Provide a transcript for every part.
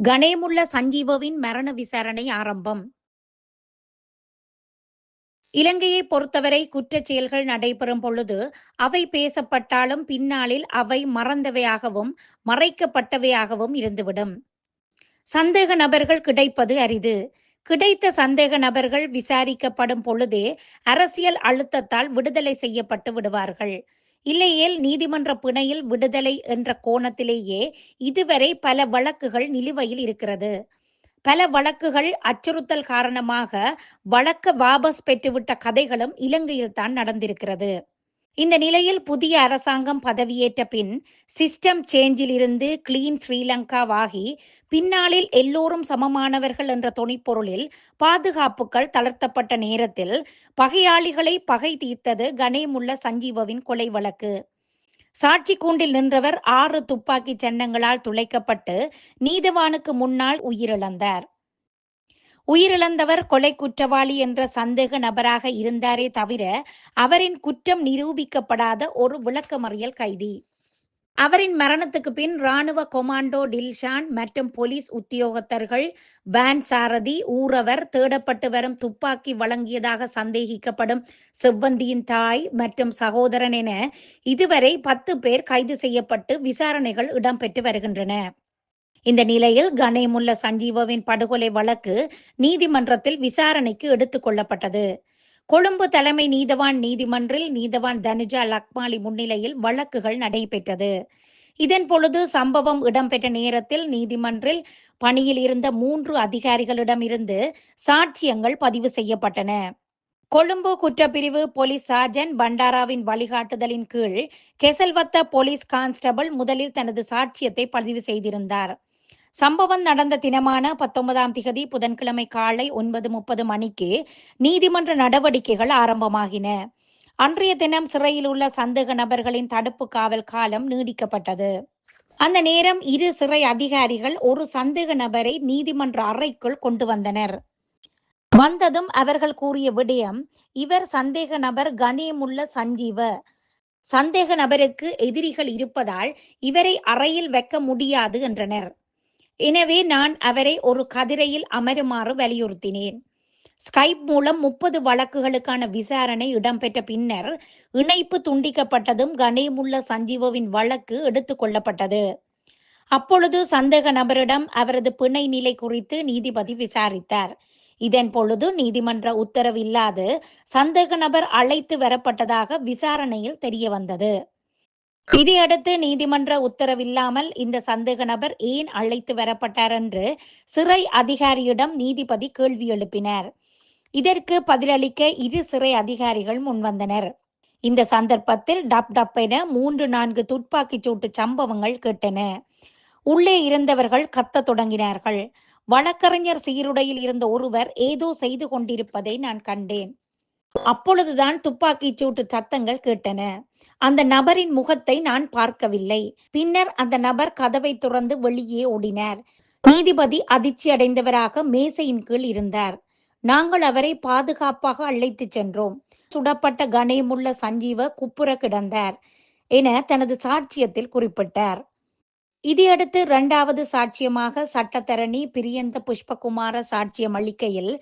கணேமுள்ள சஞ்சீவவின் மரண விசாரணை ஆரம்பம். இலங்கையை பொறுத்தவரை குற்றச் செயல்கள் நடைபெறும் பொழுது அவை பேசப்பட்டாலும் பின்னாளில் அவை மறந்தவையாகவும் மறைக்கப்பட்டவையாகவும் இருந்துவிடும். சந்தேக நபர்கள் கிடைப்பது அரிது. கிடைத்த சந்தேக நபர்கள் விசாரிக்கப்படும் பொழுதே அரசியல் அழுத்தத்தால் விடுதலை செய்யப்பட்டு விடுவார்கள். இல்லையேல் நீதிமன்ற பிணையில் விடுதலை என்ற கோணத்திலேயே இதுவரை பல வழக்குகள் நிலுவையில் இருக்கிறது. பல வழக்குகள் அச்சுறுத்தல் காரணமாக வழக்க வாபஸ் பெற்றுவிட்ட கதைகளும் இலங்கையில் தான் நடந்திருக்கிறது. இந்த நிலையில் புதிய அரசாங்கம் பதவியேற்ற பின் சிஸ்டம் சேஞ்சில் இருந்து கிளீன் ஸ்ரீலங்காவாகி பின்னாளில் எல்லோரும் சமமானவர்கள் என்ற தொனிப்பொருளில் பாதுகாப்புகள் தளர்த்தப்பட்ட நேரத்தில் பகையாளிகளை பகை தீர்த்தது கணேமுள்ள சஞ்சீவவின் கொலை வழக்கு. சாட்சி கூண்டில் நின்றவர் 6 துப்பாக்கி சன்னங்களால் துளைக்கப்பட்டு நீதவானுக்கு முன்னால் உயிரிழந்தார். உயிரிழந்தவர் கொலை குற்றவாளி என்ற சந்தேக நபராக இருந்தாரே தவிர அவரின் குற்றம் நிரூபிக்கப்படாத ஒரு விளக்கமறியல் கைதி. அவரின் மரணத்துக்கு பின் இராணுவ கொமாண்டோ டில்ஷான் மற்றும் போலீஸ் உத்தியோகத்தர்கள், வேன் சாரதி, ஊரவர், தேடப்பட்டு வரும் துப்பாக்கி வழங்கியதாக சந்தேகிக்கப்படும் செவ்வந்தியின் தாய் மற்றும் சகோதரன் என இதுவரை 10 பேர் கைது செய்யப்பட்டு விசாரணைகள் இடம்பெற்று வருகின்றன. இந்த நிலையில் கணேமுள்ள சஞ்சீவவின் படுகொலை வழக்கு நீதிமன்றத்தில் விசாரணைக்கு எடுத்துக் கொள்ளப்பட்டது. கொழும்பு தலைமை நீதவான் நீதிமன்றில் நீதவான் தனுஜா லக்மாலி முன்னிலையில் வழக்குகள் நடைபெற்றது. இதன் பொழுது சம்பவம் இடம்பெற்ற நேரத்தில் நீதிமன்றில் பணியில் இருந்த 3 அதிகாரிகளிடமிருந்து சாட்சியங்கள் பதிவு செய்யப்பட்டன. கொழும்பு குற்றப்பிரிவு போலீஸ் சார்ஜன் பண்டாராவின் வழிகாட்டுதலின் கீழ் கெசல்வத்த போலீஸ் கான்ஸ்டபிள் முதலில் தனது சாட்சியத்தை பதிவு செய்திருந்தார். சம்பவம் நடந்த தினமான 19ஆம் திகதி புதன்கிழமை காலை 9:30 மணிக்கு நீதிமன்ற நடவடிக்கைகள் ஆரம்பமாகின. அன்றைய தினம் சிறையில் உள்ள சந்தேக நபர்களின் தடுப்பு காவல் காலம் நீடிக்கப்பட்டது. அந்த நேரம் 2 சிறை அதிகாரிகள் ஒரு சந்தேக நபரை நீதிமன்ற அறைக்குள் கொண்டு வந்தனர். வந்ததும் அவர்கள் கூறிய விடயம், இவர் சந்தேக நபர் கணேமுள்ள சஞ்சீவ. சந்தேக நபருக்கு எதிரிகள் இருப்பதால் இவரை அறையில் வைக்க முடியாது என்றனர். எனவே நான் அவரை ஒரு கதிரையில் அமருமாறு வலியுறுத்தினேன். ஸ்கைப் மூலம் 30 வழக்குகளுக்கான விசாரணை இடம்பெற்ற பின்னர் இணைப்பு துண்டிக்கப்பட்டதும் கணேமுள்ள சஞ்சீவவின் வழக்கு எடுத்துக் கொள்ளப்பட்டது. அப்பொழுது சந்தேக நபரிடம் அவரது பிணை நிலை குறித்து நீதிபதி விசாரித்தார். இதன் பொழுது நீதிமன்ற உத்தரவில்லாது சந்தேக நபர் அழைத்து வரப்பட்டதாக விசாரணையில் தெரிய வந்தது. இதையடுத்து நீதிமன்ற உத்தரவில்லாமல் இந்த சந்தேக நபர் ஏன் அழைத்து வரப்பட்டார் என்று சிறை அதிகாரியிடம் நீதிபதி கேள்வி எழுப்பினார். இதற்கு பதிலளிக்க 2 சிறை அதிகாரிகள் முன்வந்தனர். இந்த சந்தர்ப்பத்தில் டப் டப் என 3-4 துப்பாக்கிச் சூட்டு சம்பவங்கள் கேட்டன. உள்ளே இருந்தவர்கள் கத்த தொடங்கினார்கள். வழக்கறிஞர் சீருடையில் இருந்த ஒருவர் ஏதோ செய்து கொண்டிருப்பதை நான் கண்டேன். அப்பொழுதுதான் துப்பாக்கிச் சூட்டு சத்தங்கள் கேட்டன. அந்த நபரின் முகத்தை நான் பார்க்கவில்லை. பின்னர் அந்த நபர் கதவை துறந்து வெளியே ஓடினார். நீதிபதி அதிர்ச்சி அடைந்தவராக மேசையின் கீழ் இருந்தார். நாங்கள் அவரை பாதுகாப்பாக அழைத்துச் சென்றோம். சுடப்பட்ட கணேமுள்ள சஞ்சீவ குப்புற கிடந்தார் என தனது சாட்சியத்தில் குறிப்பிட்டார். இதையடுத்து 2வது சாட்சியமாக சட்டத்தரணி பிரியந்த புஷ்பகுமார சாட்சியம் அளிக்கையில்,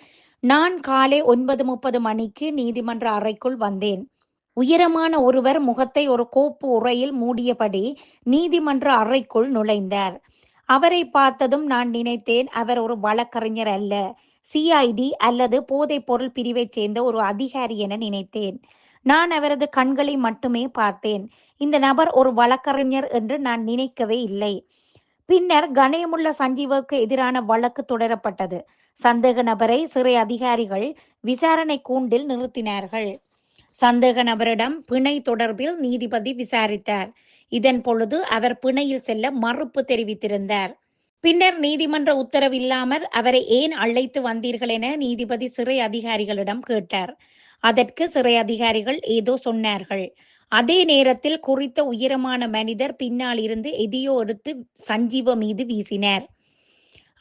நான் காலை 9:30 மணிக்கு நீதிமன்ற அறைக்குள் வந்தேன். உயரமான ஒருவர் முகத்தை ஒரு கோப்பு உறையில் மூடியபடி நீதிமன்ற அறைக்குள் நுழைந்தார். அவரை பார்த்ததும் நான் நினைத்தேன், அவர் ஒரு வழக்கறிஞர் அல்ல, சிஐடி அல்லது போதைப்பொருள் பிரிவைச் சேர்ந்த ஒரு அதிகாரி என நினைத்தேன். நான் அவரது கண்களை மட்டுமே பார்த்தேன். இந்த நபர் ஒரு வழக்கறிஞர் என்று நான் நினைக்கவே இல்லை. பின்னர் கணேமுள்ள சஞ்சீவுக்கு எதிரான வழக்கு தொடரப்பட்டது. சந்தேக நபரை சிறை அதிகாரிகள் விசாரணை கூண்டில் நிறுத்தினார்கள். சந்தேக நபரிடம் பிணை தொடர்பில் நீதிபதி விசாரித்தார். இதன் பொழுது அவர் பிணையில் செல்ல மறுப்பு தெரிவித்திருந்தார். பின்னர் நீதிமன்ற உத்தரவில்லாமல் அவரை ஏன் அழைத்து வந்தீர்கள் என நீதிபதி சிறை அதிகாரிகளிடம் கேட்டார். அதற்கு சிறை அதிகாரிகள் ஏதோ சொன்னார்கள். அதே நேரத்தில் குறித்த உயரமான மனிதர் பின்னால் இருந்து எதையோ எடுத்து சஞ்சீவ மீது வீசினார்.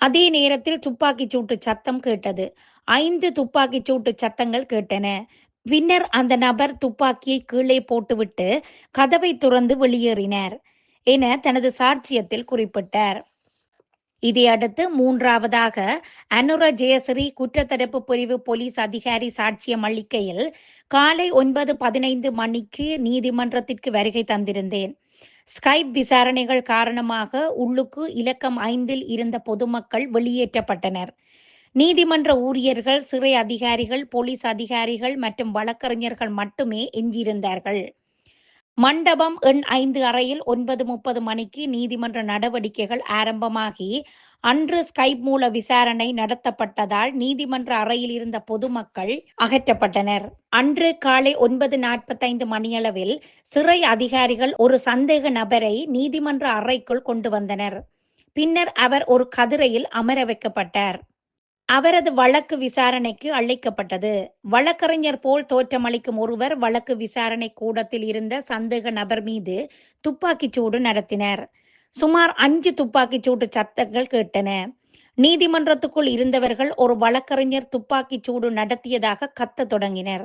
அதே நேரத்தில் துப்பாக்கிச் சூட்டு சத்தம் கேட்டது. 5 துப்பாக்கிச் சூட்டு சத்தங்கள் கேட்டன. பின்னர் அந்த நபர் துப்பாக்கியை கீழே போட்டுவிட்டு கதவை துறந்து வெளியேறினார் என தனது சாட்சியத்தில் குறிப்பிட்டார். இதையடுத்து மூன்றாவதாக அனுர ஜெயஸ்ரீ குற்றத்தடுப்பு பிரிவு போலீஸ் அதிகாரி சாட்சியம் அளிக்கையில் காலை 9:15 மணிக்கு நீதிமன்றத்திற்கு வருகை தந்திருந்தேன். ஸ்கைப் விசாரணைகள் காரணமாக உள்ளுக்கு இலக்கம் 5இல் இருந்த பொதுமக்கள் வெளியேற்றப்பட்டனர். நீதிமன்ற ஊழியர்கள், சிறை அதிகாரிகள், போலீஸ் அதிகாரிகள் மற்றும் வழக்கறிஞர்கள் மட்டுமே எஞ்சியிருந்தார்கள். மண்டபம் எண் 5 அறையில் 9:30 மணிக்கு நீதிமன்ற நடவடிக்கைகள் ஆரம்பமாகி அன்று ஸ்கைப் மூல விசாரணை நடத்தப்பட்டதால் நீதிமன்ற அறையில் இருந்த பொதுமக்கள் அகற்றப்பட்டனர். அன்று காலை 9:45 மணியளவில் சிறை அதிகாரிகள் ஒரு சந்தேக நபரை நீதிமன்ற அறைக்குள் கொண்டு வந்தனர். பின்னர் அவர் ஒரு கதிரையில் அமர வைக்கப்பட்டார். அவரது வழக்கு விசாரணைக்கு அழைக்கப்பட்டது. வழக்கறிஞர் போல் தோற்றமளிக்கும் ஒருவர் வழக்கு விசாரணை கூடத்தில் இருந்த சந்தேக நபர் மீது துப்பாக்கிச்சூடு நடத்தினர். சுமார் 5 துப்பாக்கிச்சூடு சத்தங்கள் கேட்டன. நீதிமன்றத்துக்குள் இருந்தவர்கள் ஒரு வழக்கறிஞர் துப்பாக்கிச்சூடு நடத்தியதாக கத்தத் தொடங்கினர்.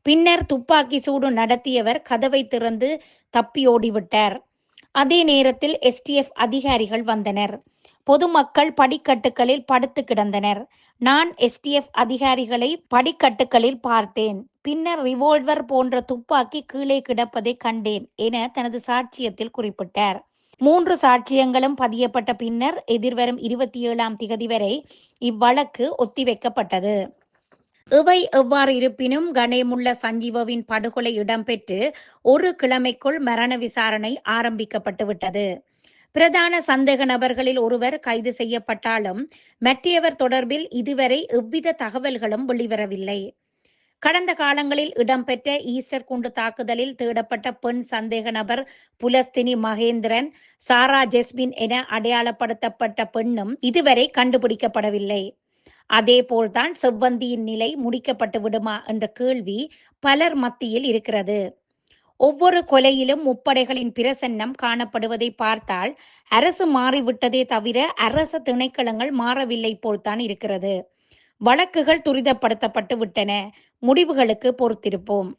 பின்னர் துப்பாக்கி சூடு நடத்தியவர் கதவை திறந்து தப்பியோடிவிட்டார். அதே நேரத்தில் எஸ்டிஎஃப் அதிகாரிகள் வந்தனர். பொதுமக்கள் படிக்கட்டுகளில் படுத்து கிடந்தனர். நான் எஸ்டிஎஃப் அதிகாரிகளை படிக்கட்டுகளில் பார்த்தேன். பின்னர் ரிவால்வர் போன்ற துப்பாக்கி கீழே கிடப்பதை கண்டேன் என தனது சாட்சியத்தில் குறிப்பிட்டார். 3 சாட்சியங்களும் பதியப்பட்ட பின்னர் எதிர்வரும் 27ஆம் திகதி வரை இவ்வழக்கு ஒத்திவைக்கப்பட்டது. இவை எவ்வாறு இருப்பினும் கணேமுல்ல சஞ்சீவவின் படுகொலை இடம்பெற்று ஒரு கிழமைக்குள் மரண விசாரணை ஆரம்பிக்கப்பட்டுவிட்டது. பிரதான சந்தேக நபர்களில் ஒருவர் கைது செய்யப்பட்டாலும் மற்றவர் தொடர்பில் இதுவரை எவ்வித தகவல்களும் வெளிவரவில்லை. கடந்த காலங்களில் இடம்பெற்ற ஈஸ்டர் குண்டு தாக்குதலில் தேடப்பட்ட பெண் சந்தேக நபர் புலஸ்தினி மகேந்திரன், சாரா ஜெஸ்மின் என அடையாளப்படுத்தப்பட்ட பெண்ணும் இதுவரை கண்டுபிடிக்கப்படவில்லை. அதேபோல்தான் செவ்வந்தியின் நிலை முடிக்கப்பட்டு விடுமா என்ற கேள்வி பலர் மத்தியில் இருக்கிறது. ஒவ்வொரு கொலையிலும் முப்படைகளின் பிரசன்னம் காணப்படுவதை பார்த்தால் அரசு மாறிவிட்டதே தவிர அரச திணைக்களங்கள் மாறவில்லை போல்தான் இருக்கிறது. வழக்குகள் துரிதப்படுத்தப்பட்டு விட்டன. முடிவுகளுக்கு பொறுத்திருப்போம்.